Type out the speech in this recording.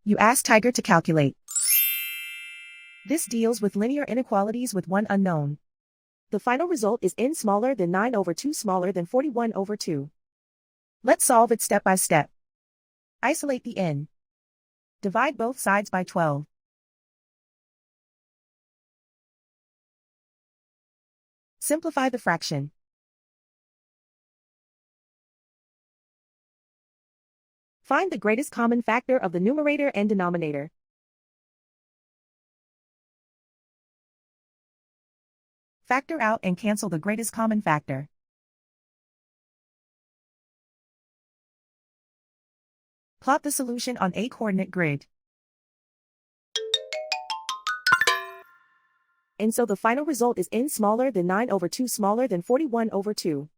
You ask Tiger to calculate. This deals with linear inequalities with one unknown. The final result is n smaller than 9 over 2 smaller than 41 over 2. Let's solve it step by step. Isolate the n. Divide both sides by 12. Simplify the fraction. Find the greatest common factor of the numerator and denominator. Factor out and cancel the greatest common factor. Plot the solution on a coordinate grid. And so the final result is n smaller than 9 over 2 smaller than 41 over 2.